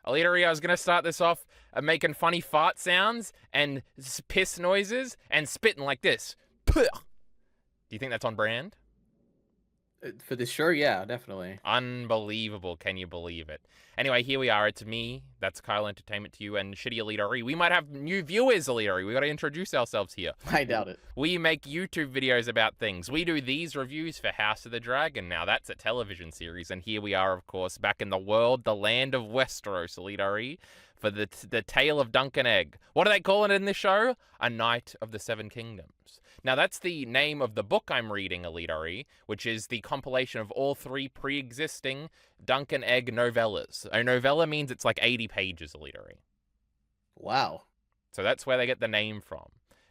EliteAri, I was going to start this off making funny fart sounds and piss noises and spitting like this. Do you think that's on brand? For this show, yeah, definitely. Unbelievable. Can you believe it? Anyway, here we are. It's me. That's Kyle Entertainment to you and Shitty EliteAri. We might have new viewers, EliteAri. We got to introduce ourselves here. I doubt it. We make YouTube videos about things. We do these reviews for House of the Dragon. Now, that's a television series. And here we are, of course, back in the world, the land of Westeros, EliteAri, for the tale of Dunk and Egg. What are they calling it in this show? A Knight of the Seven Kingdoms. Now, that's the name of the book I'm reading, EliteAri, which is the compilation of all 3 pre-existing Dunk and Egg novellas. A novella means it's like 80 pages, EliteAri. Wow. So that's where they get the name from.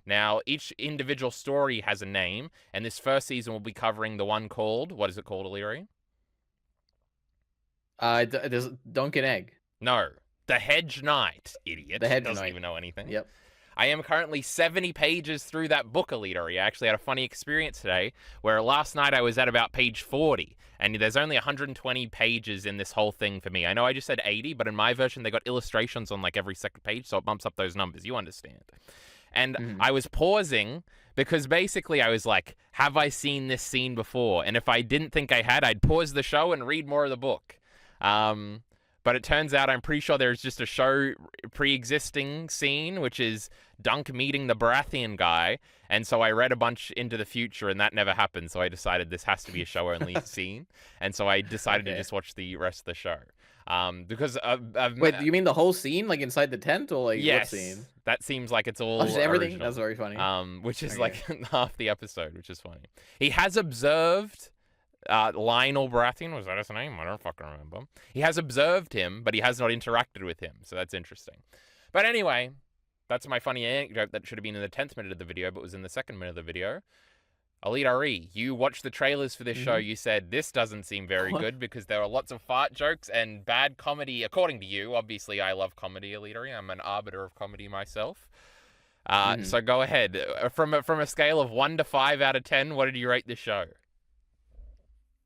Now, each individual story has a name, and this first season will be covering the one called, what is it called, EliteAri? There's Dunk and Egg. No, The Hedge Knight, idiot. The Hedge Doesn't Knight. even know anything. Yep. I am currently 70 pages through that book, EliteAri. I actually had a funny experience today, where last night I was at about page 40, and there's only 120 pages in this whole thing for me. I know I just said 80, but in my version they got illustrations on like every second page, so it bumps up those numbers. You understand. And I was pausing because basically I was like, have I seen this scene before? And if I didn't think I had, I'd pause the show and read more of the book. But it turns out I'm pretty sure there's just a show pre-existing scene, which is Dunk meeting the Baratheon guy. And so I read a bunch into the future, and that never happened. So I decided this has to be a show-only scene. And so I decided to just watch the rest of the show. Because wait, do you mean the whole scene, like inside the tent, or like yes, what scene? That seems like it's all just everything. original. That's very funny. Which is like half the episode, which is funny. He has observed Lionel Baratheon, was that his name? I don't fucking remember. He has observed him, but he has not interacted with him, so that's interesting. But anyway, that's my funny anecdote that should have been in the 10th minute of the video, but was in the 2nd minute of the video. EliteAri, you watched the trailers for this show. You said this doesn't seem very good because there are lots of fart jokes and bad comedy, according to you. Obviously, I love comedy, EliteAri. I'm an arbiter of comedy myself. So go ahead. From a scale of 1 to 5 out of 10, what did you rate this show?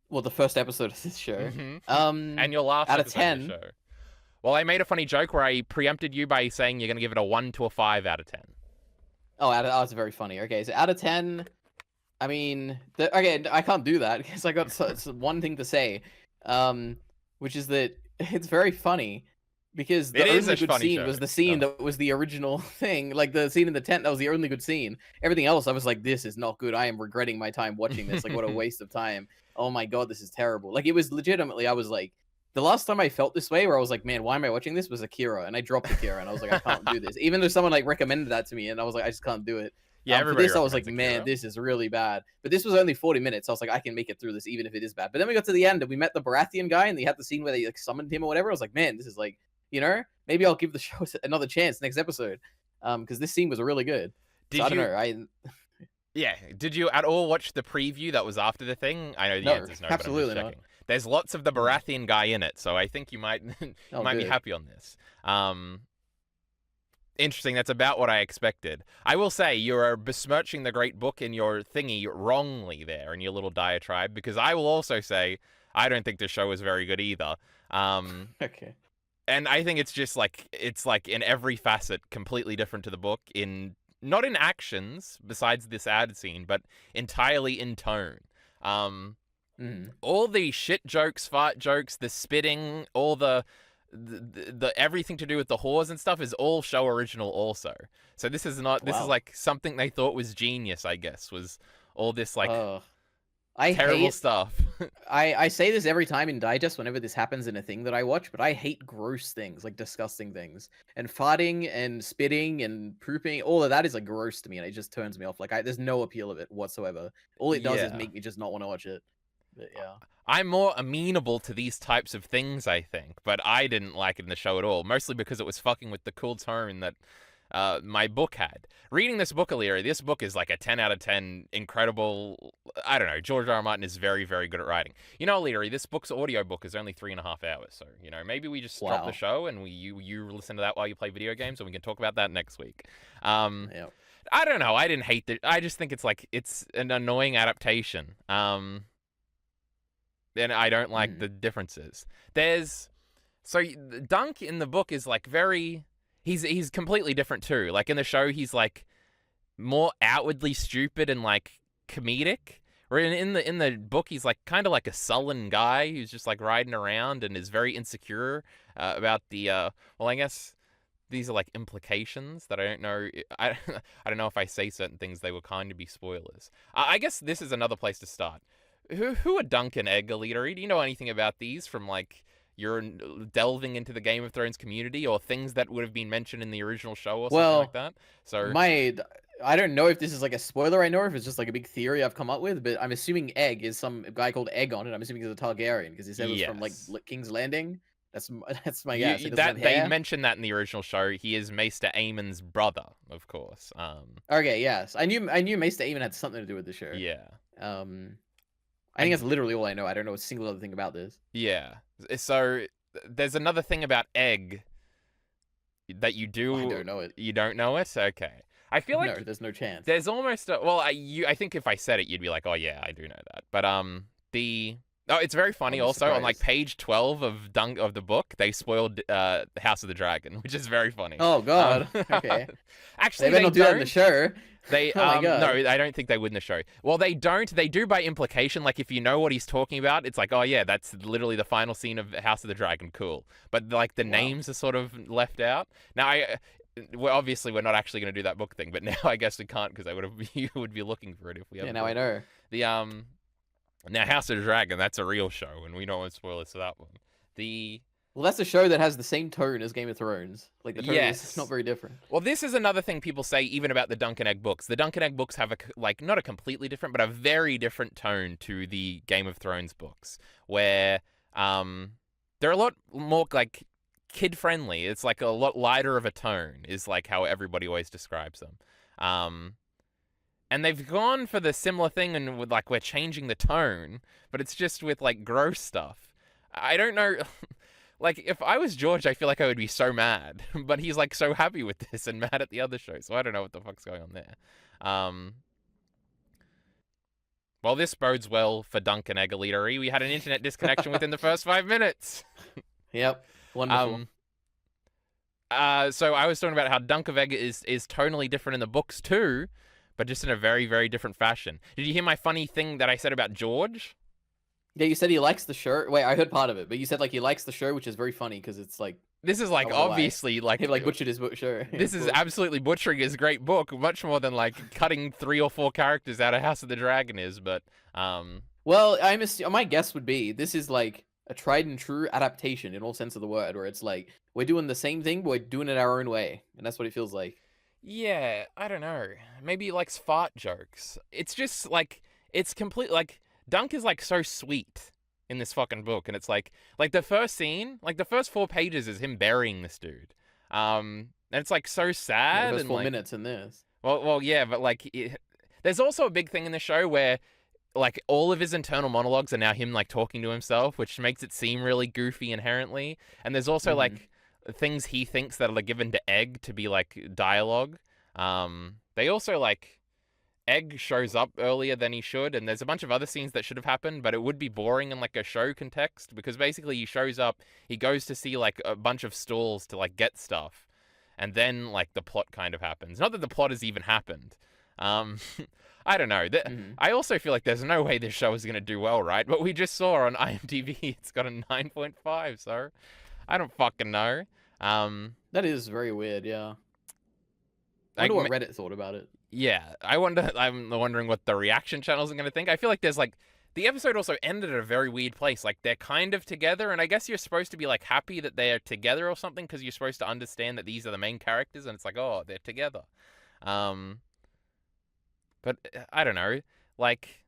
Well, the first episode of this show. And your last out of episode 10. of the show. Well, I made a funny joke where I preempted you by saying you're going to give it a 1 to a 5 out of 10. Oh, that's very funny. Okay, so out of 10, I mean, okay, I can't do that because I got one thing to say, which is that it's very funny because the only good scene was the scene that was the original thing, like the scene in the tent. That was the only good scene. Everything else, I was like, this is not good. I am regretting my time watching this. Like, what a waste of time. Oh my god, this is terrible. Like, it was legitimately, I was like, the last time I felt this way, where I was like, man, why am I watching this? Was Akira, and I dropped Akira, and I was like, I can't do this. Even though someone like recommended that to me, and I was like, I just can't do it. Yeah, for this, I was like, man, this is really bad. But this was only 40 minutes. So I was like, I can make it through this, even if it is bad. But then we got to the end, and we met the Baratheon guy, and they had the scene where they like summoned him or whatever. I was like, man, this is like, you know, maybe I'll give the show another chance next episode, because this scene was really good. I don't know. Yeah, did you at all watch the preview that was after the thing? I know the answer's no, absolutely but I'm just checking. There's lots of the Baratheon guy in it, so I think you might be happy on this. Interesting. That's about what I expected. I will say you're besmirching the great book in your thingy wrongly there in your little diatribe, because I will also say I don't think this show is very good either. Okay. And I think it's just like in every facet completely different to the book, not in actions besides this ad scene, but entirely in tone. All the shit jokes, fart jokes, the spitting, all the everything to do with the whores and stuff is all show original also. So this is not, this is like something they thought was genius, I guess, was all this like terrible stuff. I say this every time in Digest whenever this happens in a thing that I watch, but I hate gross things, like disgusting things. And farting and spitting and pooping, all of that is like gross to me, and it just turns me off. Like, there's no appeal of it whatsoever. All it does is make me just not want to watch it. But yeah. I'm more amenable to these types of things, I think, but I didn't like it in the show at all, mostly because it was fucking with the cool tone that my book had. Reading this book, EliteAri, this book is like a 10 out of 10, incredible. I don't know, George R. R. Martin is very, very good at writing. You know, EliteAri, this book's audiobook is only 3.5 hours, so, you know, maybe we just drop the show and you listen to that while you play video games, and we can talk about that next week. I don't know, I didn't hate it. I just think it's like, it's an annoying adaptation. And I don't like the differences. There's So Dunk in the book is like very. He's completely different too. Like in the show, he's like more outwardly stupid and like comedic. Or in the book, he's like kind of like a sullen guy who's just like riding around and is very insecure about the. Well, I guess these are like implications that I don't know. I I don't know if I say certain things, they will kind of be spoilers. I guess this is another place to start. Who are Dunk and Egg, EliteAri? Do you know anything about these from like you're delving into the Game of Thrones community or things that would have been mentioned in the original show or something like that? So I don't know if this is like a spoiler, I know, or if it's just like a big theory I've come up with, but I'm assuming Egg is some guy called Egg on it. I'm assuming he's a Targaryen because he said it was from like yes. King's Landing. That's my guess. It doesn't That have they hair. mentioned that in the original show. He is Maester Aemon's brother, of course. Okay, yes, I knew Maester Aemon had something to do with the show. Yeah. I think that's literally all I know. I don't know a single other thing about this. Yeah. So there's another thing about Egg that you do. I don't know it. You don't know it? Okay. I feel like no, there's no chance. there's almost I think if I said it, you'd be like, oh yeah, I do know that. But it's very funny. I'm Also, on like surprised. page 12 of the book, they spoiled House of the Dragon, which is very funny. Oh God. Okay. Actually, They better they not do that in the don't. show. They Oh my God. no, I don't think they would in the show. Well, they don't. They do by implication. Like if you know what he's talking about, it's like, oh yeah, that's literally the final scene of House of the Dragon. Cool. But like the Wow. names are sort of left out. Now well, obviously we're not actually going to do that book thing, but now I guess we can't because you would be looking for it if we ever. Yeah, now did. I know. The now House of the Dragon, that's a real show, and we don't want spoilers for that one. Well, that's a show that has the same tone as Game of Thrones. Like the tone Yes. is not very different. Well, this is another thing people say even about the Dunk and Egg books. The Dunk and Egg books have like not a completely different, but a very different tone to the Game of Thrones books, where they're a lot more like kid friendly. It's like a lot lighter of a tone, is like how everybody always describes them. And they've gone for the similar thing, and with like we're changing the tone, but it's just with like gross stuff. I don't know. Like, if I was George, I feel like I would be so mad. But he's, like, so happy with this and mad at the other show. So I don't know what the fuck's going on there. Well, this bodes well for Dunk and Egg, EliteAri. We had an internet disconnection within the first 5 minutes. Yep. Wonderful. So I was talking about how Dunk of Egg is tonally different in the books, too. But just in a very, very different fashion. Did you hear my funny thing that I said about George? Yeah, you said he likes the shirt. Wait, I heard part of it, but you said like he likes the show, which is very funny because it's like This is, like, I wonder why. obviously, like... he like butchered his shirt. This is absolutely butchering his great book, much more than like cutting 3 or 4 characters out of House of the Dragon is. But Well, my guess would be this is like a tried and true adaptation in all sense of the word, where it's like we're doing the same thing, but we're doing it our own way, and that's what it feels like. yeah, I don't know. Maybe he likes fart jokes. It's just like it's complete. Like Dunk is like so sweet in this fucking book, and it's like the first scene, like the first 4 pages is him burying this dude. And it's like so Yeah, sad the first and 4 like minutes in this. well, yeah, but like there's also a big thing in the show where like all of his internal monologues are now him like talking to himself, which makes it seem really goofy inherently. And there's also like things he thinks that are given to Egg to be like dialogue. They also like Egg shows up earlier than he should, and there's a bunch of other scenes that should have happened, but it would be boring in like a show context because basically he shows up, he goes to see like a bunch of stalls to like get stuff, and then like the plot kind of happens. Not that the plot has even happened. I don't know. I also feel like there's no way this show is going to do well, right? But we just saw on IMDb it's got a 9.5, so I don't fucking know. That is very weird, yeah. I wonder what Reddit thought about it. Yeah, I'm wondering what the reaction channels are going to think. I feel like there's like the episode also ended at a very weird place. Like they're kind of together, and I guess you're supposed to be like happy that they're together or something because you're supposed to understand that these are the main characters, and it's like, oh, they're together. But I don't know, like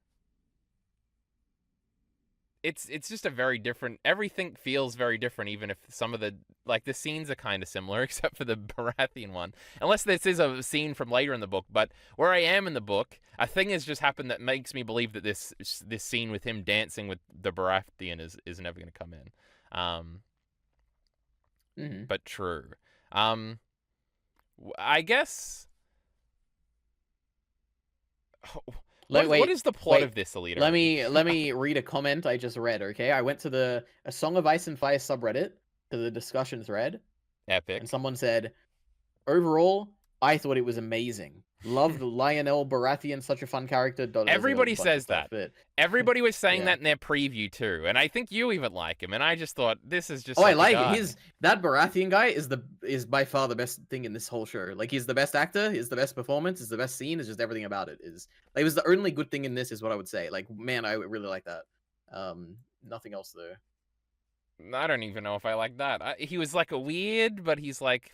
it's just a very different. Everything feels very different, even if some of the like the scenes are kind of similar, except for the Baratheon one. Unless this is a scene from later in the book. But where I am in the book, a thing has just happened that makes me believe that this scene with him dancing with the Baratheon is never going to come in. But true. I guess. What is the plot of this, Alita? Let me read a comment I just read. Okay, I went to a Song of Ice and Fire subreddit. to the discussion thread, and Epic. someone said, overall, I thought it was amazing. Loved Lionel Baratheon, such a fun character. There's like a Everybody bunch of says stuff, that. but Everybody was saying yeah. that in their preview too, and I think you even like him. And I just thought this is just Oh, I such a like it. guy. That Baratheon guy is by far the best thing in this whole show. Like he's the best actor, is the best performance, is the best scene, is just everything about it. Is like it was the only good thing in this, is what I would say. Like man, I really like that. Nothing else though. I don't even know if I like that. He was like a weird, but he's like.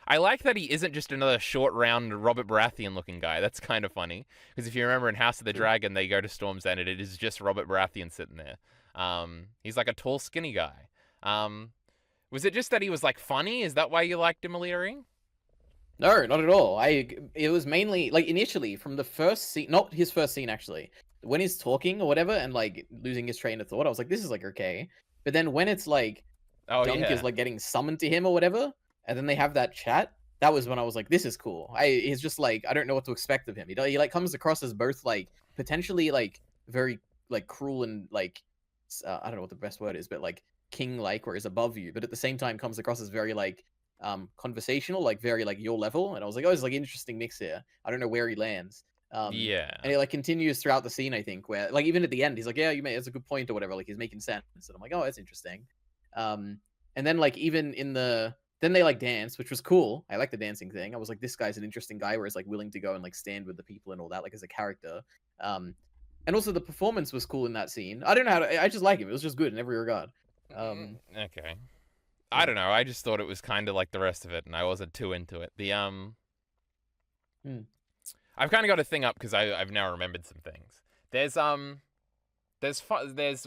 I like that he isn't just another short, round Robert Baratheon looking guy. That's kind of funny because if you remember in House of the Dragon, they go to Storm's End and it is just Robert Baratheon sitting there. He's like a tall, skinny guy. Was it just that he was like funny? Is that why you liked him, EliteAri? No, not at all. It was mainly like initially from the first scene, not his first scene actually. When he's talking or whatever and like losing his train of thought, I was like, this is like okay. But then when it's like Oh Dunk yeah. is like getting summoned to him or whatever, and then they have that chat, that was when I was like, this is cool. He's just like I don't know what to expect of him. He like comes across as both like potentially like very like cruel and like I don't know what the best word is, but like king like or is above you, but at the same time comes across as very like conversational, like very like your level. And I was like, oh, it's like an interesting mix here. I don't know where he lands. Yeah. And it like continues throughout the scene, I think, where like even at the end, he's like, yeah, you made it's a good point or whatever. Like he's making sense. And I'm like, oh, that's interesting. And then like even in the then they like dance, which was cool. I like the dancing thing. I was like, this guy's an interesting guy where he's like willing to go and like stand with the people and all that, like as a character. And also the performance was cool in that scene. I don't know how to, I just like him. It was just good in every regard. Okay. I don't know. I just thought it was kind of like the rest of it, and I wasn't too into it. Hmm. I've kind of got a thing up because I've now remembered some things.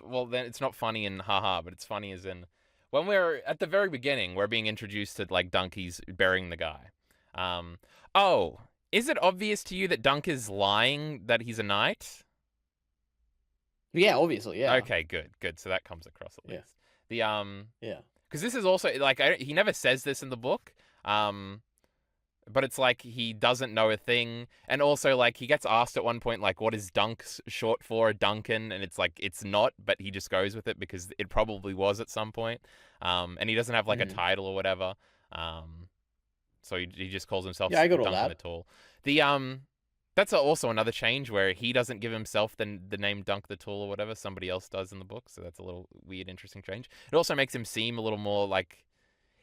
Well, then it's not funny in haha, but it's funny as in when we're at the very beginning, we're being introduced to like Dunky's burying the guy. Oh, is it obvious to you that Dunk is lying that he's a knight? Yeah, obviously, yeah. Okay, good. So that comes across at least. Yeah. The because this is also like he never says this in the book. But it's like he doesn't know a thing, and also like he gets asked at one point like what is Dunk short for, Duncan, and it's like it's not, but he just goes with it because it probably was at some point. And he doesn't have like a title or whatever. So he just calls himself Duncan the Tall. That's also another change where he doesn't give himself the name Dunk the Tall or whatever. Somebody else does in the book, so that's a little weird, interesting change. It also makes him seem a little more like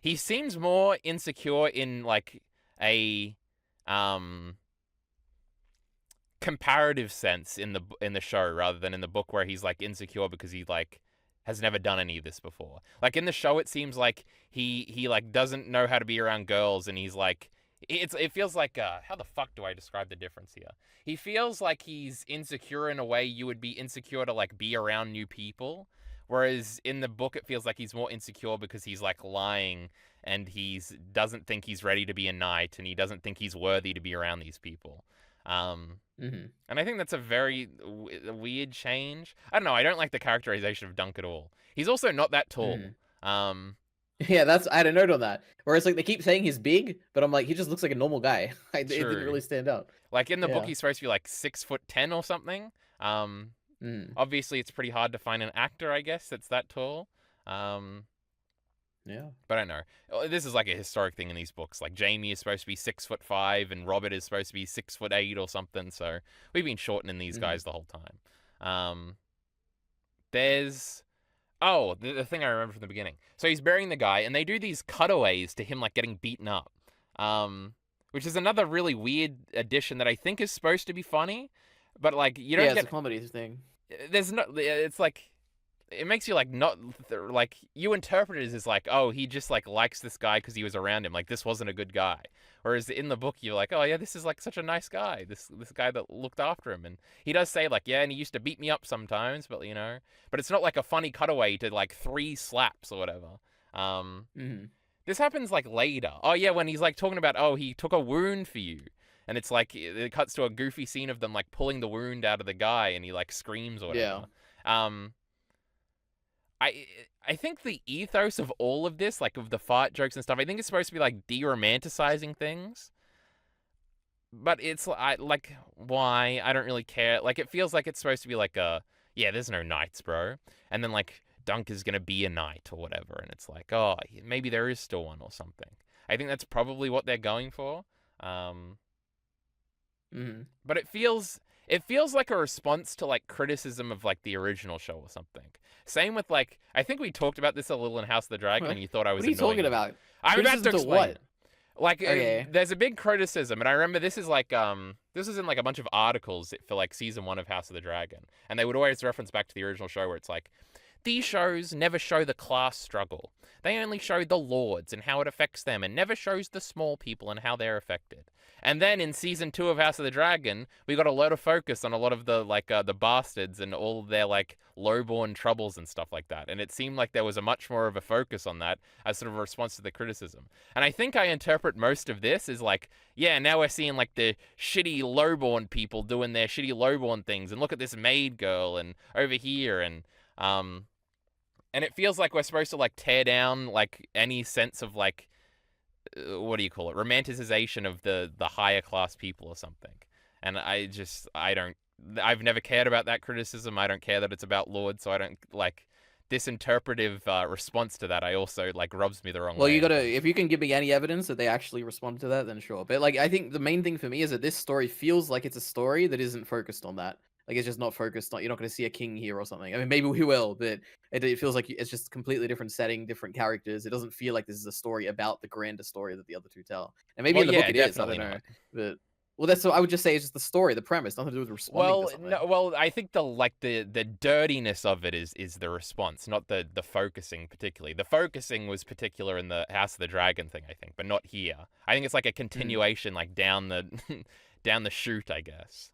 he seems more insecure in like a comparative sense in the show rather than in the book where he's like insecure because he like has never done any of this before. Like in the show it seems like he like doesn't know how to be around girls, and he's like it feels like how the fuck do I describe the difference here? He feels like he's insecure in a way you would be insecure to like be around new people. Whereas in the book, it feels like he's more insecure because he's like lying and doesn't think he's ready to be a knight, and he doesn't think he's worthy to be around these people. And I think that's a very weird change. I don't know. I don't like the characterization of Dunk at all. He's also not that tall. Yeah, I had a note on that. Whereas like they keep saying he's big, but I'm like he just looks like a normal guy. It didn't really stand out. Like in the book, he's supposed to be like 6'10" or something. Obviously, it's pretty hard to find an actor, I guess, that's that tall. Yeah. But I don't know. This is like a historic thing in these books. Like Jamie is supposed to be 6'5", and Robert is supposed to be 6'8" or something. So we've been shortening these guys the whole time. There's the thing I remember from the beginning. So he's burying the guy, and they do these cutaways to him like getting beaten up. Which is another really weird addition that I think is supposed to be funny. But like you don't get it's a comedy thing. There's no. It's like it makes you like not like you interpret it as like, oh, he just like likes this guy because he was around him. Like this wasn't a good guy. Whereas in the book you're like, oh yeah, this is like such a nice guy. This guy that looked after him, and he does say like, yeah, and he used to beat me up sometimes, but but it's not like a funny cutaway to like 3 slaps or whatever. This happens like later. Oh yeah, when he's like talking about, oh, he took a wound for you. And it's like, it cuts to a goofy scene of them like pulling the wound out of the guy, and he like screams or whatever. Yeah. I think the ethos of all of this, like of the fart jokes and stuff, I think it's supposed to be like de-romanticizing things. But it's like why? I don't really care. Like it feels like it's supposed to be like yeah, there's no knights, bro. And then like Dunk is going to be a knight or whatever, and it's like, oh, maybe there is still one or something. I think that's probably what they're going for. But it feels like a response to like criticism of like the original show or something. Same with like, I think we talked about this a little in House of the Dragon, and you thought I was. What are you talking about? I'm about to explain. What? Like, Okay. there's a big criticism, and I remember this is like this is in like a bunch of articles for like season 1 of House of the Dragon, and they would always reference back to the original show where it's like, these shows never show the class struggle. They only show the lords and how it affects them, and never shows the small people and how they're affected. And then in season 2 of House of the Dragon, we got a lot of focus on a lot of the like the bastards and all of their like lowborn troubles and stuff like that. And it seemed like there was a much more of a focus on that as sort of a response to the criticism. And I think I interpret most of this as like, yeah, now we're seeing like the shitty lowborn people doing their shitty lowborn things, and look at this maid girl and over here, and it feels like we're supposed to like tear down like any sense of like, what do you call it, romanticization of the higher class people or something. And I've never cared about that criticism. I don't care that it's about lords, so I don't like this interpretive response to that. I also like rubs me the wrong way. Well, you gotta, if you can give me any evidence that they actually responded to that, then sure. But like, I think the main thing for me is that this story feels like it's a story that isn't focused on that. Like, it's just not focused on, you're not going to see a king here or something. I mean, maybe we will, but it feels like it's just completely different setting, different characters. It doesn't feel like this is a story about the grander story that the other two tell. And maybe in the book it is, I don't know. But well, that's what I would just say. It's just the story, the premise, nothing to do with responding to something. Well, I think the dirtiness of it is the response, not the focusing particularly. The focusing was particular in the House of the Dragon thing, I think, but not here. I think it's like a continuation, like down the down the chute, I guess.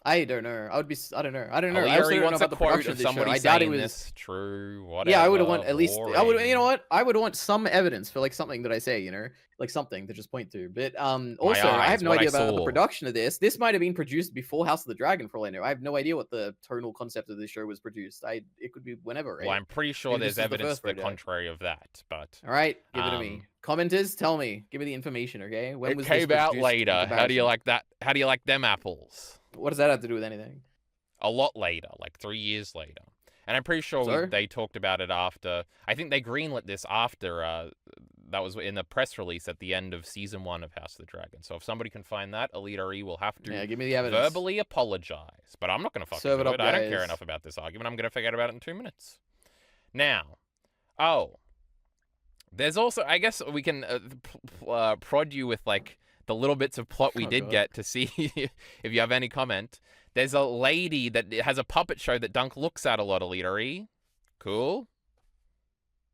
I don't know. I don't know. I don't know. I also don't know wants about a the quote production of of this show. somebody I doubt it saying was this true. Whatever. Yeah, I would want at least. I would. boring. You know what? I would want some evidence for like something that I say. You know, like something to just point to. But also, I have no what I idea about the saw. production of this. This might have been produced before House of the Dragon, for all I know. I have no idea what the tonal concept of this show was produced. It could be whenever. Right? Well, I'm pretty sure Maybe there's this is the evidence first to the radio. contrary of that, but All right, give it to me. Commenters, tell me. Give me the information, okay? When it was came this out produced in later. How do you comparison? like that? How do you like them apples? What does that have to do with anything? A lot later, like 3 years later. And I'm pretty sure So? they talked about it after. I think they greenlit this after. That was in the press release at the end of season 1 of House of the Dragon. So if somebody can find that, EliteAri will have to Yeah, give me the evidence. verbally apologize. But I'm not going to fucking Serve it do up, it. I don't care guys. enough about this argument. I'm going to forget about it in 2 minutes. Now, there's also, I guess we can prod you with like the little bits of plot we did get to see if you have any comment. There's a lady that has a puppet show that Dunk looks at a lot, EliteAri. Cool.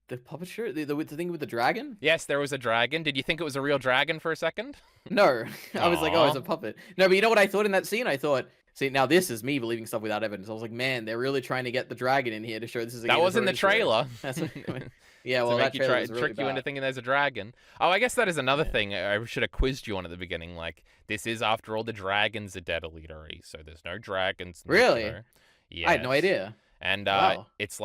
The puppet show? The thing with the dragon? Yes, there was a dragon. Did you think it was a real dragon for a second? No. I was like, oh, it's Aw. a puppet. No, but you know what I thought in that scene? I thought, see, now this is me believing stuff without evidence. I was like, man, they're really trying to get the dragon in here to show this is a That game was in the that's already trailer. That's what, yeah, to well, make that you trailer was really trick you into bad. thinking there's a dragon. Oh, I guess that is another thing I should have quizzed you on at the beginning. Like, this is, after all, the dragons are dead, EliteAri, so there's no dragons in the Really? show. I had no Yes. idea. And Wow. it's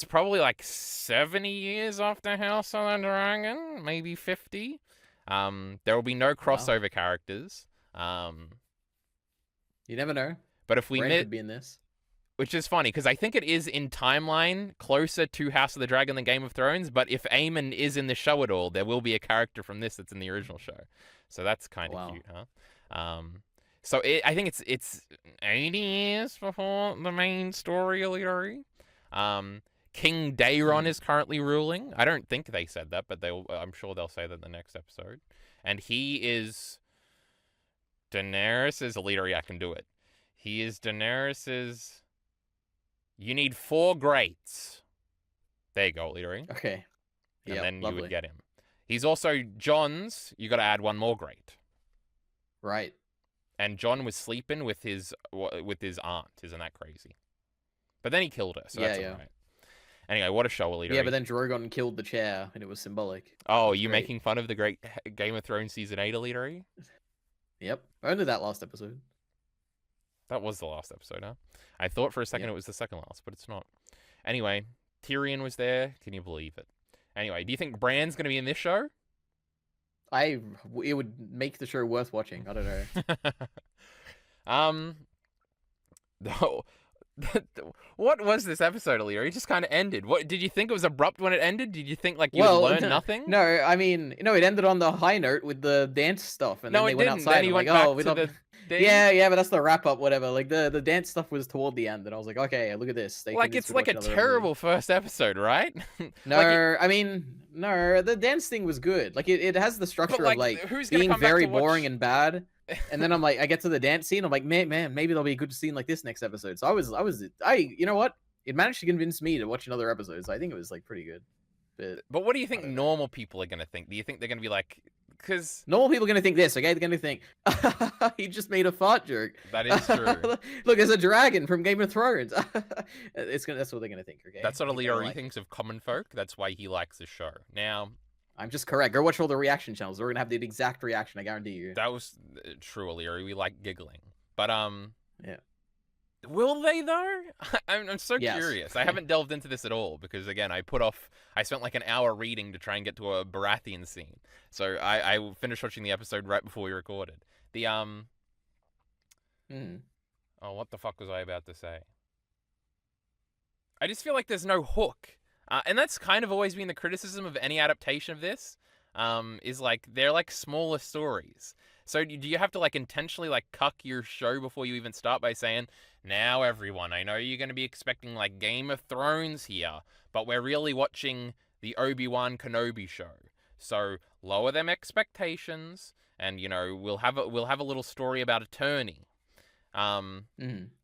probably like 70 years after House of the Dragon, maybe 50. There will be no crossover characters. You never know. But if we Bran miss, could be in this. which is funny because I think it is in timeline closer to House of the Dragon than Game of Thrones. But if Aemon is in the show at all, there will be a character from this that's in the original show. So that's kind of cute, huh? So I think it's 80 years before the main story, EliteAri. King Daeron is currently ruling. I don't think they said that, but I'm sure they'll say that in the next episode. And he is Daenerys's EliteAri. I can do it. He is Daenerys's. You need 4 greats. There you go, EliteAri. Okay. And Yeah, then lovely. you would get him. He's also Jon's. You got to add 1 more great. Right. And Jon was sleeping with his aunt. Isn't that crazy? But then he killed her, so that's all right. Anyway, what a show, EliteAri. Yeah, but then Drogon killed the chair, and it was symbolic. Oh, are you great. making fun of the great Game of Thrones season 8, EliteAri? Yep. Only that last episode. That was the last episode, huh? I thought for a second it was the second last, but it's not. Anyway, Tyrion was there. Can you believe it? Anyway, do you think Bran's going to be in this show? It would make the show worth watching. I don't know. No, What was this episode, Alira? It just kind of ended. What did you think it was abrupt when it ended? Did you think like you would Well, learn nothing? no, I mean, it ended on the high note with the dance stuff, and No, then they it went didn't. outside Then he and went like, back oh, we to don't. the thing. Yeah, but that's the wrap up, whatever. Like the dance stuff was toward the end, and I was like, okay, look at this. They Like can it's just like watch a another terrible first episode, right? No, Like it- I mean, no, the dance thing was good. Like it has the structure like, of like who's gonna being come back very to watch- boring and bad. And then I'm like, I get to the dance scene. I'm like, man, maybe there'll be a good scene like this next episode. So you know what? It managed to convince me to watch another episode. So I think it was like pretty good. But what do you think don't know. normal people are gonna think? Do you think they're gonna be like, because Normal people are gonna think this, okay? They're gonna think he just made a fart joke. that is true. Look, there's a dragon from Game of Thrones. That's what they're gonna think, okay? That's what I think they're Alira like- thinks of common folk. That's why he likes the show. Now, I'm just correct. Go watch all the reaction channels. We're gonna have the exact reaction. I guarantee you. that was true, Alira. We like giggling, but Yeah. will they though? I'm so Yes. curious. I haven't delved into this at all because again, I spent like an hour reading to try and get to a Baratheon scene. So I finished watching the episode right before we recorded. The Hmm. oh, what the fuck was I about to say? I just feel like there's no hook. And that's kind of always been the criticism of any adaptation of this, is like they're like smaller stories. So do you have to like intentionally like cuck your show before you even start by saying, now everyone, I know you're going to be expecting like Game of Thrones here, but we're really watching the Obi-Wan Kenobi show. So lower them expectations, and we'll have a little story about attorney. And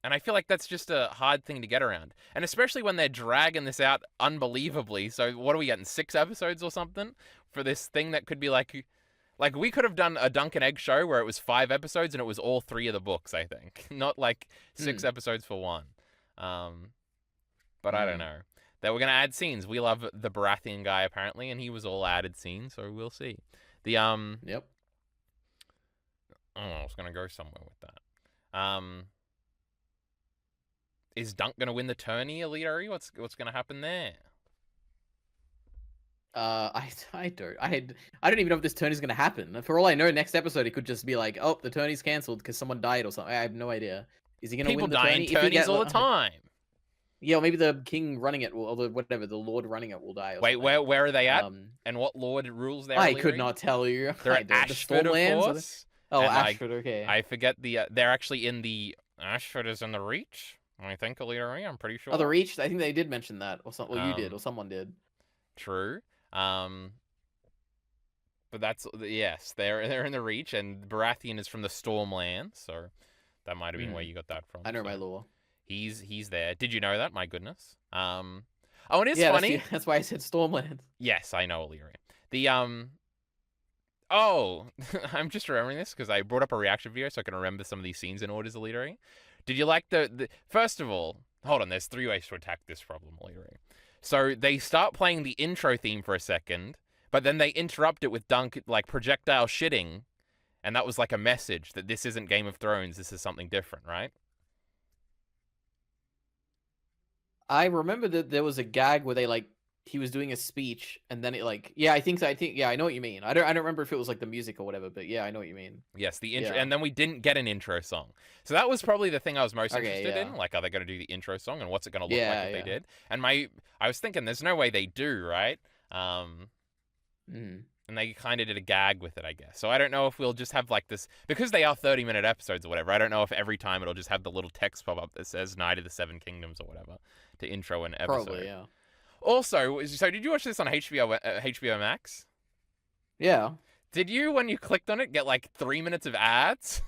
I feel like that's just a hard thing to get around. And especially when they're dragging this out unbelievably. So what are we getting, 6 episodes or something for this thing that could be like we could have done a Dunk and Egg show where it was 5 episodes and it was all 3 of the books, I think. Not like 6 episodes for one. But I don't know. That we're going to add scenes. We love the Baratheon guy apparently, and he was all added scenes, so we'll see. The Yep. Oh, I was going to go somewhere with that. Is Dunk gonna win the tourney, EliteAri? What's gonna happen there? I don't even know if this tourney's gonna happen. For all I know, next episode it could just be like, oh, the tourney's cancelled because someone died or something. I have no idea. Is he gonna People win the die tourney? in If he tourneys get- all the time. Yeah, or maybe the king running it, or the lord running it will die. Or Wait, something. where are they at? And what lord rules there? I could EliteAri? not tell you. They're I at don't- the Ashford, of Stormlands or the- course. Oh, and Ashford. Okay. I forget they're actually in the Ashford is in the Reach. I think EliteAri. I'm pretty sure. Oh, the Reach. I think they did mention that, or something. Well, you did, Um, or someone did. True. But that's yes, they're in the Reach, and Baratheon is from the Stormlands, so that might have been where you got that from. I know so my lore. He's there. Did you know that? My goodness. Oh, it is Yeah, funny. that's why I said Stormlands. Yes, I know EliteAri. The Oh, I'm just remembering this because I brought up a reaction video so I can remember some of these scenes in orders, EliteAri. Did you like the first of all, hold on, there's 3 ways to attack this problem, EliteAri. So they start playing the intro theme for a second, but then they interrupt it with Dunk like projectile shitting, and that was like a message that this isn't Game of Thrones, this is something different, right? I remember that there was a gag where he was doing a speech, and then it I think I know what you mean. I don't remember if it was like the music or whatever, but yeah, I know what you mean. Yes, the intro, Yeah. and then we didn't get an intro song. So that was probably the thing I was most Okay, interested in. yeah. Like, are they going to do the intro song, and what's it going to look Yeah, like if yeah. they did? And I was thinking, there's no way they do, right? And they kind of did a gag with it, I guess. So I don't know if we'll just have like this, because they are 30-minute episodes or whatever. I don't know if every time it'll just have the little text pop up that says Night of the Seven Kingdoms or whatever to intro an episode. Probably, yeah. Also, so did you watch this on HBO Max? Yeah. Did you, when you clicked on it, get like 3 minutes of ads?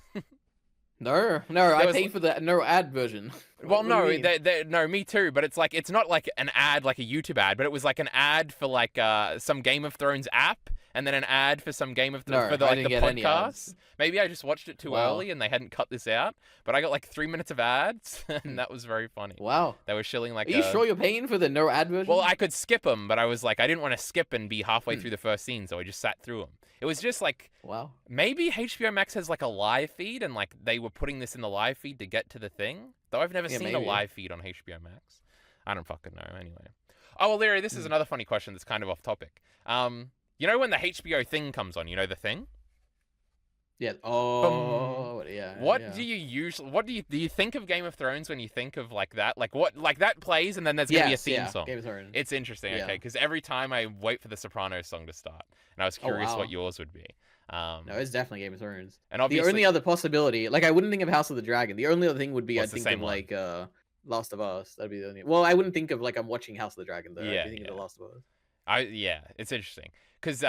No, I was- paid for the no ad version. Well, What do you no, mean? no, me too. But it's like it's not like an ad, like a YouTube ad, but it was like an ad for like some Game of Thrones app, and then an ad for some Game of Thrones No, for the, I like didn't the get any ads. podcast. Maybe I just watched it too Wow. early and they hadn't cut this out. But I got like 3 minutes of ads, and that was very funny. Wow. They were shilling like. Are you sure you're paying for the no ad version? Well, I could skip them, but I was like, I didn't want to skip and be halfway through the first scene, so I just sat through them. It was just like. Wow. Maybe HBO Max has like a live feed, and like they were putting this in the live feed to get to the thing. Though I've never Yeah, seen a maybe. live feed on HBO Max. I don't fucking know. Anyway. Oh, well, Larry, this is another funny question that's kind of off topic. You know when the HBO thing comes on, you know the thing? Yeah. Bum. Oh, yeah, What yeah. do you usually? What do you think of Game of Thrones when you think of like that? Like what? Like that plays, and then there's gonna be a Yes, theme yeah. song. Game of Thrones. It's interesting, okay? Yeah. Because every time I wait for the Sopranos song to start, and I was Oh curious what wow. yours would be. No, it's definitely Game of Thrones. And The obviously, only other possibility, like I wouldn't think of House of the Dragon. The only other thing would be what's I'd the think of same one? like Last of Us. That'd be the only. Well, I wouldn't think of like I'm watching House of the Dragon though. I'd Yeah, be thinking of yeah. The Last of Us. Yeah, it's interesting because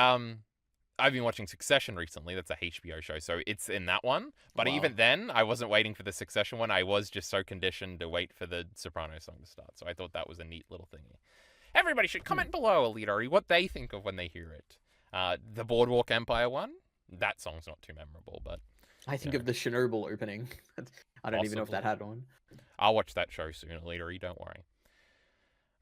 I've been watching Succession recently. That's a HBO show, so it's in that one. But Wow. even then, I wasn't waiting for the Succession one. I was just so conditioned to wait for the Sopranos song to start. So I thought that was a neat little thingy. Everybody should Hmm. comment below, EliteAri, what they think of when they hear it. The Boardwalk Empire one, that song's not too memorable, but I you think know, of the Chernobyl opening. I don't even know if that possibly. had one. I'll watch that show soon, EliteAri, don't worry.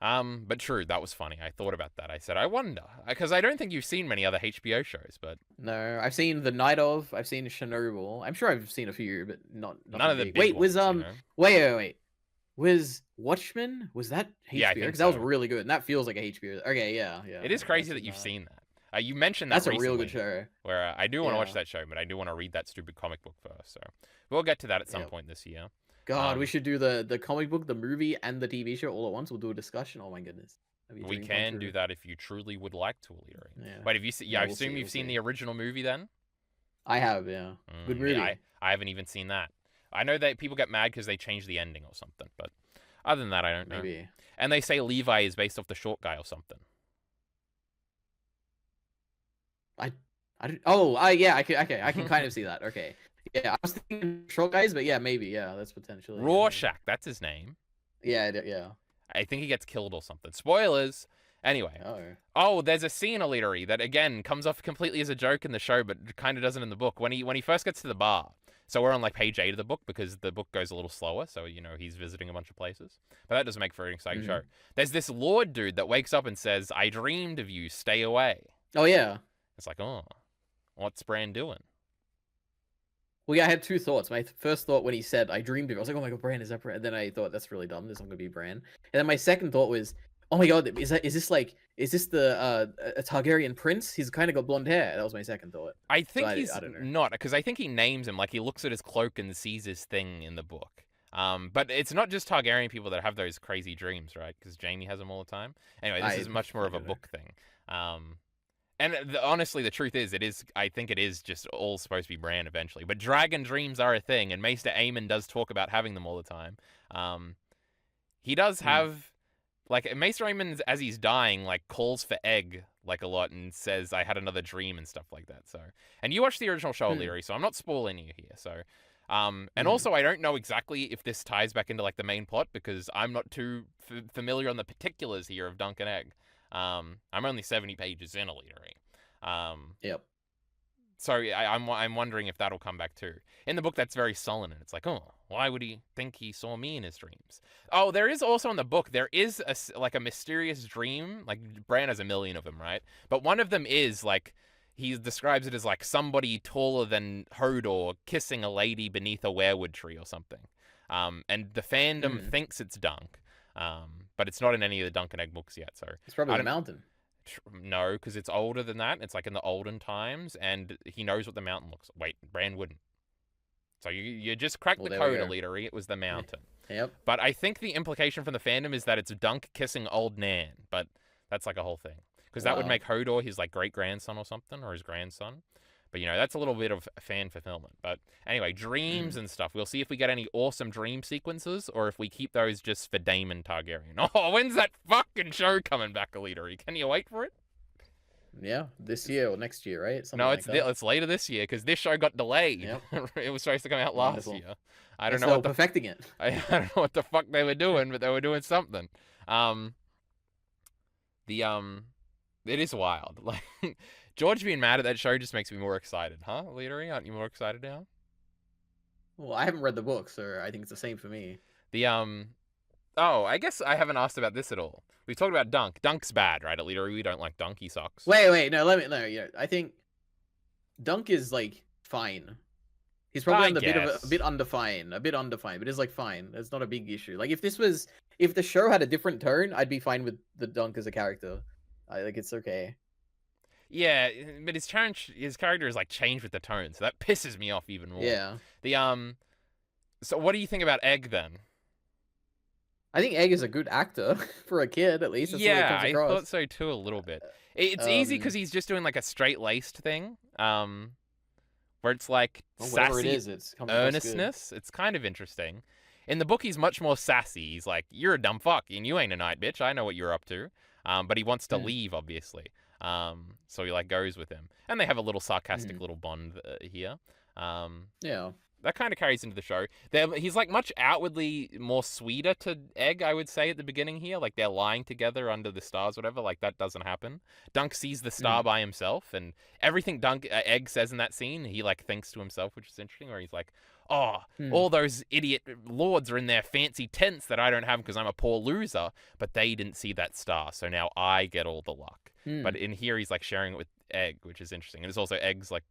But true, that was funny. I thought about that. I said, I wonder, because I don't think you've seen many other HBO shows, but No, I've seen The Night of. I've seen Chernobyl. I'm sure I've seen a few, but not none nothing of the big. big Wait, was ones, you know. wait. Was Watchmen? Was that Yeah, I HBO? think Because that was so. really good, and that feels like a HBO. Okay, yeah, yeah. It is I've crazy that seen you've that. seen that. You mentioned that That's a real good recently, show. where I do want to watch Yeah. that show, but I do want to read that stupid comic book first. So we'll get to that at some Yep. point this year. God, we Um, should do the comic book, the movie, and the TV show all at once. We'll do a discussion. Oh my goodness, that'd be a we dream come can do true. that if you truly would like to, Aliri. Yeah, Wait, have you seen? Yeah, yeah. I We'll assume see. you've We'll seen see. the original movie then. I have, yeah. Good Yeah, movie. I haven't even seen that. I know that people get mad because they changed the ending or something, but other than that, I don't know. Maybe. And they say Levi is based off the short guy or something. Yeah, I can kind of see that. Okay. Yeah, I was thinking short guys, but yeah, maybe. Yeah, that's potentially. Rorschach, that's his name. Yeah, yeah. I think he gets killed or something. Spoilers. Anyway. Oh. Oh, there's a scene, Alitery, that again comes off completely as a joke in the show, but kind of doesn't in the book. When he first gets to the bar. So we're on like page 8 of the book because the book goes a little slower. So, you know, he's visiting a bunch of places. But that doesn't make for an exciting show. There's this Lord dude that wakes up and says, I dreamed of you, stay away. Oh, yeah. It's like, oh, what's Bran doing? Well, yeah, I had two thoughts. My first thought when he said, I dreamed of it, I was like, oh my god, Bran, is that Bran? And then I thought, that's really dumb. There's not going to be Bran. And then my second thought was, oh my god, is this the a Targaryen prince? He's kind of got blonde hair. That was my second thought. I think So he's I don't know. not, because I think he names him, like he looks at his cloak and sees his thing in the book. But it's not just Targaryen people that have those crazy dreams, right? Because Jaime has them all the time. Anyway, this is much more I of a don't know. book thing. And honestly, the truth is, I think it is just all supposed to be Bran eventually. But dragon dreams are a thing, and Maester Aemon does talk about having them all the time. He does have, like, Maester Aemon, as he's dying, like, calls for Egg, like, a lot and says, I had another dream and stuff like that. So, and you watched the original show, Leary, so I'm not spoiling you here. So, and also, I don't know exactly if this ties back into, like, the main plot because I'm not too familiar on the particulars here of Dunk and Egg. I'm only 70 pages in, EliteAri. Yep. So I'm wondering if that'll come back too. In the book, that's very sullen, and it's like, oh, why would he think he saw me in his dreams? Oh, there is also in the book, there is a mysterious dream. Like, Bran has a million of them, right? But one of them is, like, he describes it as, like, somebody taller than Hodor kissing a lady beneath a weirwood tree or something. And the fandom thinks it's Dunk. But it's not in any of the Dunk and Egg books yet, so... It's probably the mountain. No, because it's older than that. It's like in the olden times, and he knows what the mountain looks like. Wait, Bran wouldn't. So you just cracked the code, EliteAri. It was the mountain. Yep. But I think the implication from the fandom is that it's Dunk kissing old Nan, but that's like a whole thing. Because that would make Hodor his like great-grandson or something, or his grandson. But, you know, that's a little bit of fan fulfillment. But anyway, dreams and stuff. We'll see if we get any awesome dream sequences or if we keep those just for Daemon Targaryen. Oh, when's that fucking show coming back, EliteAri? Can you wait for it? Yeah, this year or next year, right? No, it's later this year because this show got delayed. Yep. It was supposed to come out last year. I don't know what perfecting it. I don't know what the fuck they were doing, but they were doing something. It is wild. Like, George being mad at that show just makes me more excited, huh, EliteAri? Aren't you more excited now? Well, I haven't read the book, so I think it's the same for me. Oh, I guess I haven't asked about this at all. We've talked about Dunk. Dunk's bad, right, EliteAri? We don't like Dunk. He sucks. Wait, no, yeah. I think Dunk is like fine. He's probably a bit undefined, but it's like fine. It's not a big issue. Like if the show had a different tone, I'd be fine with the Dunk as a character. It's okay. Yeah, but his character is like changed with the tone, so that pisses me off even more. Yeah. The So what do you think about Egg then? I think Egg is a good actor for a kid, at least. That's the way it Yeah, comes I thought across. so too a little bit. It's easy because Um, he's just doing like a straight laced thing, where it's like well, whatever it sassy is, it comes across good. earnestness. It's kind of interesting. In the book, he's much more sassy. He's like, "You're a dumb fuck, and you ain't a knight, bitch. I know what you're up to." But he wants to Hmm. leave, obviously. So he like goes with him, and they have a little sarcastic Hmm. little bond here. Um, Yeah. that kind of carries into the show. He's like much outwardly more sweeter to Egg, I would say, at the beginning here. Like they're lying together under the stars, whatever. Like that doesn't happen. Dunk sees the Hmm. star by himself, and everything Egg says in that scene, he like thinks to himself, which is interesting. Where he's like, "Oh, Hmm. all those idiot lords are in their fancy tents that I don't have because I'm a poor loser, but they didn't see that star, so now I get all the luck." Hmm. But in here, he's like sharing it with Egg, which is interesting, and it's also Egg's like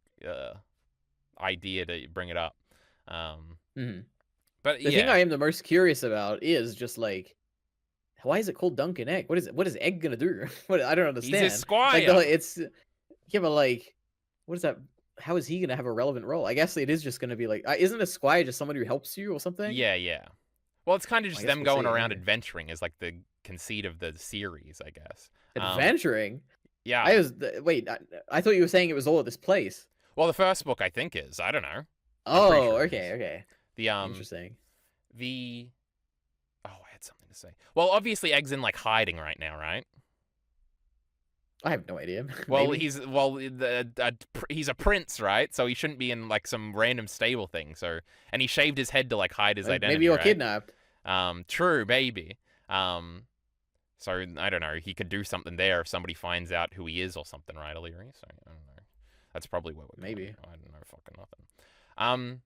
idea to bring it up. Hmm. But The thing yeah, I am the most curious about is just like, why is it called Dunk and Egg? What is it? What is Egg gonna do? What I don't he's his understand. Like squire. it's yeah, but like, what is that? How is he gonna have a relevant role? I guess it is just gonna be like, isn't a squire just someone who helps you or something? Yeah, yeah. Well, it's kind of I just guess them we'll going see. around Okay. adventuring is like the conceit of the series, I guess. Adventuring. Yeah. Wait. I thought you were saying it was all at this place. Well, the first book I think is. I don't know. I'm pretty Oh, sure it okay, is. okay. The Interesting. the oh, I had something to say. Well, obviously Egg's in like hiding right now, right? I have no idea. Well, Maybe. he's a prince, right? So he shouldn't be in like some random stable thing. So and he shaved his head to like hide his Maybe identity, you're right? kidnapped. True, maybe. So I don't know. He could do something there if somebody finds out who he is or something, right, Illyri? So I don't know. That's probably where we're Maybe. going. I don't know fucking nothing.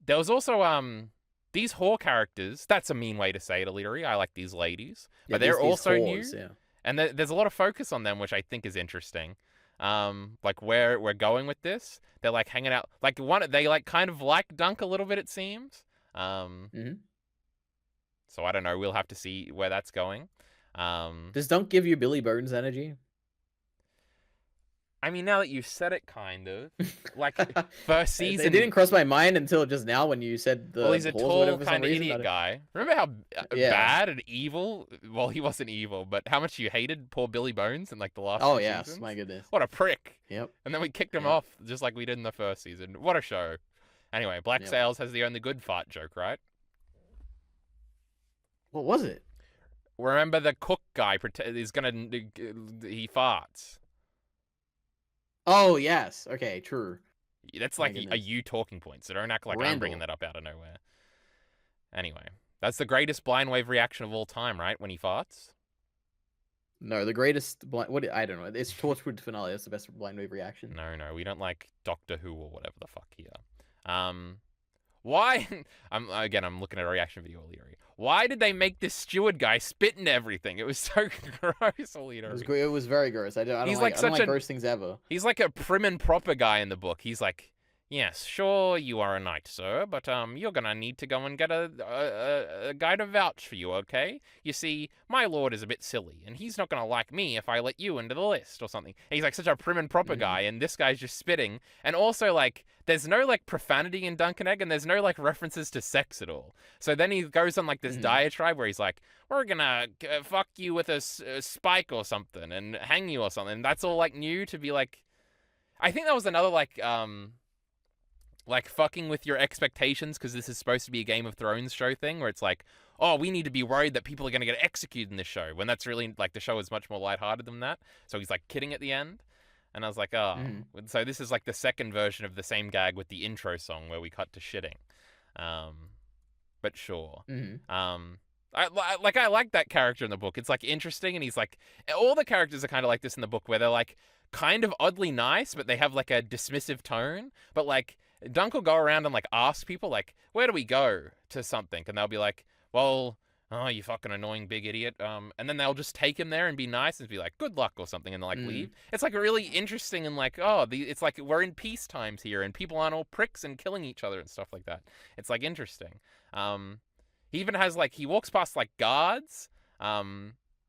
There was also these whore characters. That's a mean way to say it, Illyri. I like these ladies, Yeah, but they're these also whores, new, yeah. and there's a lot of focus on them, which I think is interesting. Like where we're going with this, they're like hanging out. Like they like kind of like Dunk a little bit, it seems. Hmm. So I don't know. We'll have to see where that's going. Does Dunk give you Billy Bones energy? I mean, now that you've said it, kind of like first It season. didn't cross my mind until just now when you said the Well, he's a whores or whatever tall for some kind of reason. idiot guy. Remember how Yeah. bad and evil? Well, he wasn't evil, but how much you hated poor Billy Bones in like the last Oh two yes, seasons. my goodness. What a prick! Yep. And then we kicked him Yep. off just like we did in the first season. What a show! Anyway, Black Yep. Sails has the only good fart joke, right? What was it? Remember the cook guy is gonna he farts. Oh yes. Okay. True. That's My like a goodness. you talking point, so don't act like I'm Randall. bringing that up out of nowhere. Anyway, that's the greatest blind wave reaction of all time, right? When he farts. No, the greatest blind. What I don't know. It's Torchwood finale. That's the best blind wave reaction. No, we don't like Doctor Who or whatever the fuck here. Why? I'm looking at a reaction video, O'Leary. Why did they make this steward guy spit in everything? It was so gross, O'Leary. It was very gross. I don't He's like. like I don't such like a- gross things ever. He's like a prim and proper guy in the book. He's like, yes, sure, you are a knight, sir, but you're gonna need to go and get a guy to vouch for you, okay? You see, my lord is a bit silly, and he's not gonna like me if I let you into the list or something. And he's like such a prim and proper guy, and this guy's just spitting, and also like there's no like profanity in Dunk and Egg, and there's no like references to sex at all. So then he goes on like this diatribe where he's like, we're gonna fuck you with a spike or something and hang you or something. And that's all like new to be like. I think that was another like fucking with your expectations because this is supposed to be a Game of Thrones show thing where it's like, oh, we need to be worried that people are going to get executed in this show when that's really like the show is much more lighthearted than that. So he's like kidding at the end. And I was like, oh, so this is like the second version of the same gag with the intro song where we cut to shitting. But sure. I like that character in the book. It's like interesting, and he's like all the characters are kind of like this in the book where they're like kind of oddly nice, but they have like a dismissive tone. But like Dunk will go around and like ask people like, where do we go to something, and they'll be like, well, oh, you fucking annoying big idiot. And then they'll just take him there and be nice and be like, good luck or something, and they'll like leave. It's like really interesting and like, oh, it's like we're in peace times here, and people aren't all pricks and killing each other and stuff like that. It's like interesting. He even has like he walks past like guards,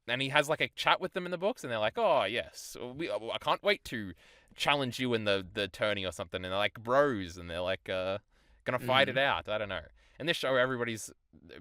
he has like a chat with them in the books, and they're like, "Oh yes, I can't wait to challenge you in the tourney or something." And they're like bros, and they're like gonna fight it out. I don't know. In this show, everybody's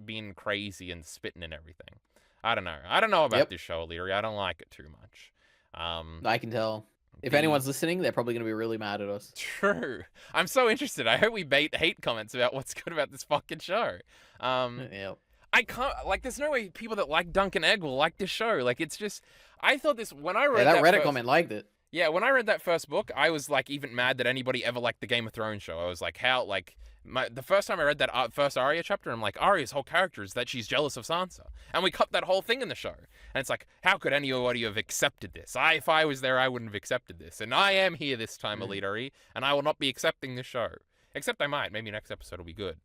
being crazy and spitting and everything. I don't know. I don't know about this show, EliteAri. I don't like it too much. I can tell. If anyone's listening, they're probably going to be really mad at us. True. I'm so interested. I hope we bait hate comments about what's good about this fucking show. Yeah. I can't, like, there's no way people that like Dunk and Egg will like this show. Like, it's just, I thought this, when I read that Reddit comment liked it. Yeah, when I read that first book, I was, like, even mad that anybody ever liked the Game of Thrones show. I was like, how, like, the first time I read that first Arya chapter, I'm like, Arya's whole character is that she's jealous of Sansa. And we cut that whole thing in the show. And it's like, how could anybody have accepted this? If I was there, I wouldn't have accepted this. And I am here this time, EliteAri, and I will not be accepting this show. Except I might. Maybe next episode will be good.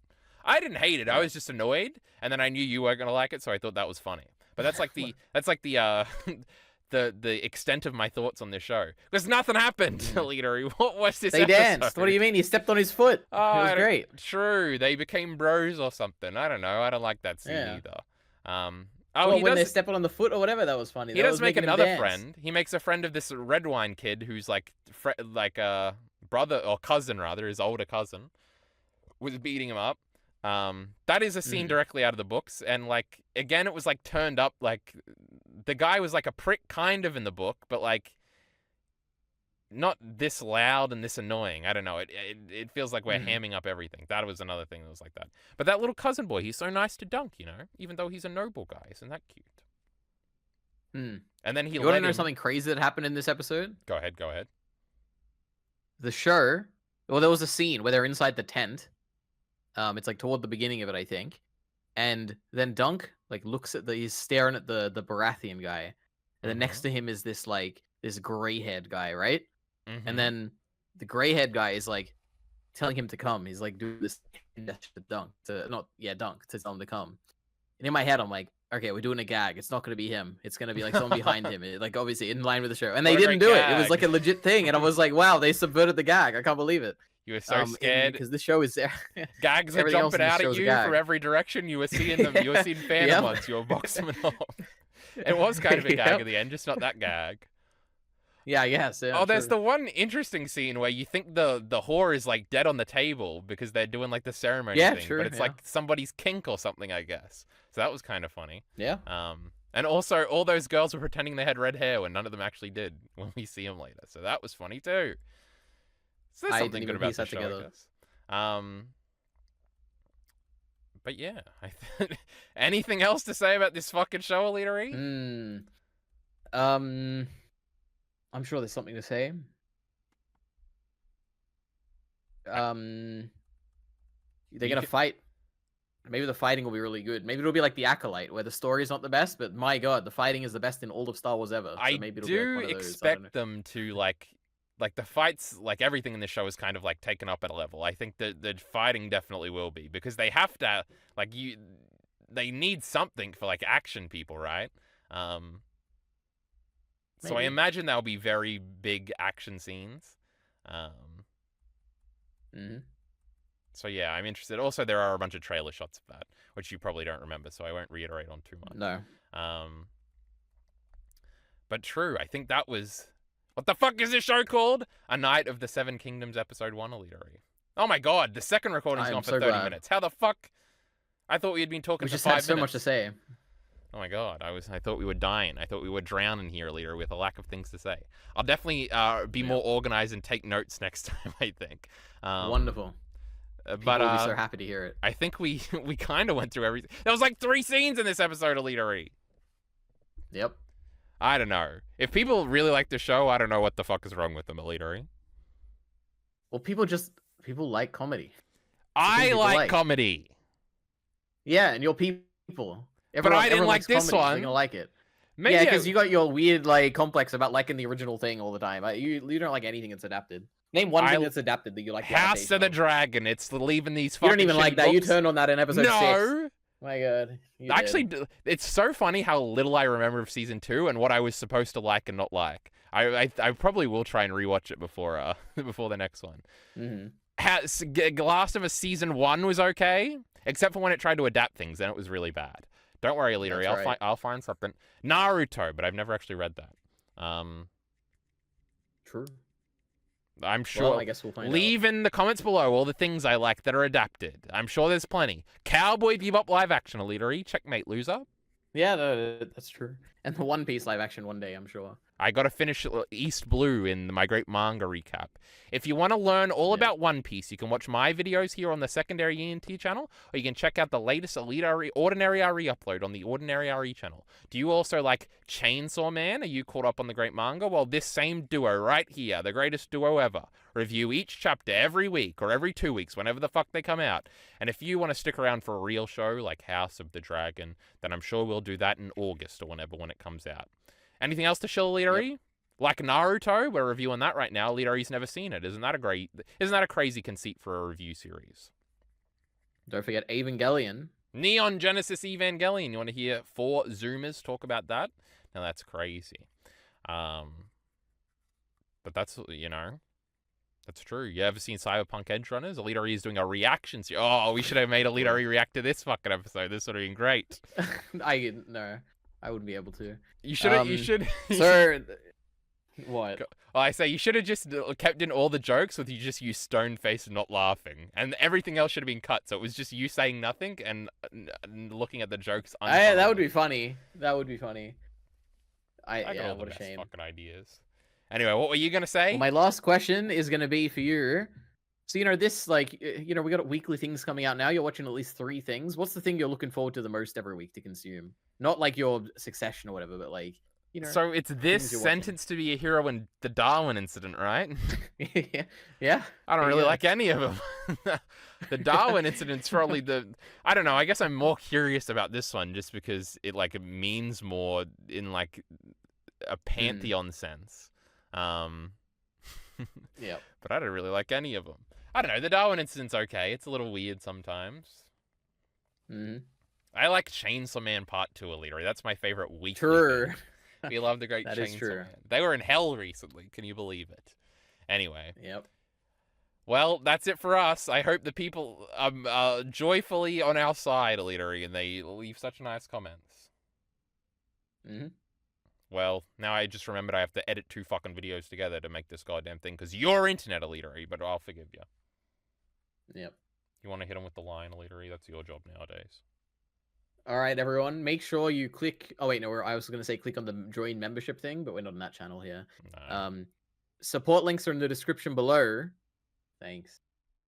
I didn't hate it. I was just annoyed, and then I knew you weren't gonna like it, so I thought that was funny. But that's like the the extent of my thoughts on this show. Because nothing happened, EliteAri. What was this episode? They danced. What do you mean? You stepped on his foot. Oh, it was great. True. They became bros or something. I don't know. I don't like that scene either. Well, when they step on the foot or whatever, that was funny. He does make another friend. He makes a friend of this red wine kid who's like brother or cousin rather, his older cousin, was beating him up. That is a scene directly out of the books, and like again, it was like turned up. Like the guy was like a prick, kind of in the book, but like not this loud and this annoying. I don't know. It feels like we're hamming up everything. That was another thing that was like that. But that little cousin boy, he's so nice to Dunk, you know, even though he's a noble guy. Isn't that cute? And then You want to know something crazy that happened in this episode? Go ahead. Go ahead. The show. Well, there was a scene where they're inside the tent. It's like toward the beginning of it, I think. And then Dunk like looks at he's staring at the Baratheon guy, and then next to him is this gray-haired guy, right? And then the gray-haired guy is like telling him to come. He's like doing this to Dunk to tell him to come. And in my head, I'm like, okay, we're doing a gag. It's not going to be him. It's going to be like someone behind him, like obviously in line with the show. And they didn't do it. It was like a legit thing, and I was like, wow, they subverted the gag. I can't believe it. You were so scared because this show is gags are jumping out at you from every direction. You were seeing them. You were seeing Phantom ones. You were boxing them off. It was kind of a gag at the end, just not that gag. Yeah, I guess. Yeah, there's the one interesting scene where you think the whore is like dead on the table because they're doing like the ceremony thing, but it's like somebody's kink or something, I guess. So that was kind of funny. Yeah. And also all those girls were pretending they had red hair when none of them actually did when we see them later. So that was funny too. So there's something good about the show, I guess. But yeah, anything else to say about this fucking show, EliteAri? I'm sure there's something to say. They're gonna fight. Maybe the fighting will be really good. Maybe it'll be like the Acolyte, where the story is not the best, but my god, the fighting is the best in all of Star Wars ever. So I maybe it'll do be like expect them to like the fights, like everything in this show is kind of like taken up at a level. I think the fighting definitely will be, because they have to they need something for like action people, right? So I imagine there'll be very big action scenes. So yeah, I'm interested. Also, there are a bunch of trailer shots of that, which you probably don't remember, so I won't reiterate on too much. No. But true, I think that was... What the fuck is this show called? A Night of the Seven Kingdoms, Episode 1, EliteAri. Oh my god, the second recording's gone for 30 minutes. How the fuck? I thought we had been talking for 5 minutes. We just had so much to say. Oh my god, I thought we were dying. I thought we were drowning here, EliteAri, with a lack of things to say. I'll definitely be more organized and take notes next time, I think. Wonderful. But will be so happy to hear it. I think we kind of went through everything. There was like 3 scenes in this episode, EliteAri. Yep. I don't know. If people really like the show, I don't know what the fuck is wrong with them, EliteAri. Well, people like comedy. I like comedy. Yeah, and your people. But I didn't like this one. You're gonna like it. Maybe yeah, because you got your weird like complex about liking the original thing all the time. You don't like anything that's adapted. Name one thing that's adapted that you like. House of the Dragon. It's leaving these fucking. You don't even like that. Books. You turned on that in episode 6. No. My god. Actually, it's so funny how little I remember of season 2 and what I was supposed to like and not like. I probably will try and rewatch it before the next one. Last of Us season 1 was okay, except for when it tried to adapt things, then it was really bad. Don't worry, Eliteari. That's right. I'll find something. Naruto, but I've never actually read that. True. I'm sure. Well, I guess we'll find Leave in the comments below all the things I like that are adapted. I'm sure there's plenty. Cowboy Bebop live action, Eliteari. Checkmate, loser. Yeah, that's true. And the One Piece live action one day, I'm sure. I got to finish East Blue in my great manga recap. If you want to learn all about One Piece, you can watch my videos here on the secondary ENT channel, or you can check out the latest Ordinary Ari upload on the Ordinary Ari channel. Do you also like Chainsaw Man? Are you caught up on the great manga? Well, this same duo right here, the greatest duo ever, review each chapter every week or every 2 weeks, whenever the fuck they come out. And if you want to stick around for a real show like House of the Dragon, then I'm sure we'll do that in August or whenever when it comes out. Anything else to show, EliteAri? Yep. Like Naruto, we're reviewing that right now. EliteAri's never seen it. Isn't that a crazy conceit for a review series? Don't forget Evangelion. Neon Genesis Evangelion. You want to hear 4 Zoomers talk about that? Now that's crazy. But that's, that's true. You ever seen Cyberpunk Edge Runners? EliteAri is doing a reaction series. Oh, we should have made EliteAri react to this fucking episode. This would have been great. No, I wouldn't be able to. You should. You should. Sir, what? Well, I say you should have just kept in all the jokes with you just use stone face and not laughing, and everything else should have been cut. So it was just you saying nothing and looking at the jokes. That would be funny. That would be funny. I got all what the a best shame. fucking ideas. Anyway, what were you gonna say? Well, my last question is gonna be for you. So this we got weekly things coming out now. You're watching at least 3 things. What's the thing you're looking forward to the most every week to consume? Not like your Succession or whatever, but like So it's this Sentenced to be a Hero and the Darwin Incident, right? Yeah. I don't really like any of them. The Darwin Incident's probably I don't know. I guess I'm more curious about this one just because it means more in a pantheon sense. Yeah. But I don't really like any of them. I don't know. The Darwin Incident's okay. It's a little weird sometimes. I like Chainsaw Man Part 2, EliteAri. That's my favorite weekly. True. We love the great Chainsaw Man. They were in hell recently. Can you believe it? Anyway. Yep. Well, that's it for us. I hope the people are joyfully on our side, EliteAri, and they leave such nice comments. Well, now I just remembered I have to edit 2 fucking videos together to make this goddamn thing, because you're internet, EliteAri, but I'll forgive you. Yep. You want to hit them with the line, EliteAri? That's your job nowadays. All right, everyone. Make sure you click... Oh, wait, no. I was going to say click on the join membership thing, but we're not on that channel here. No. Support links are in the description below. Thanks.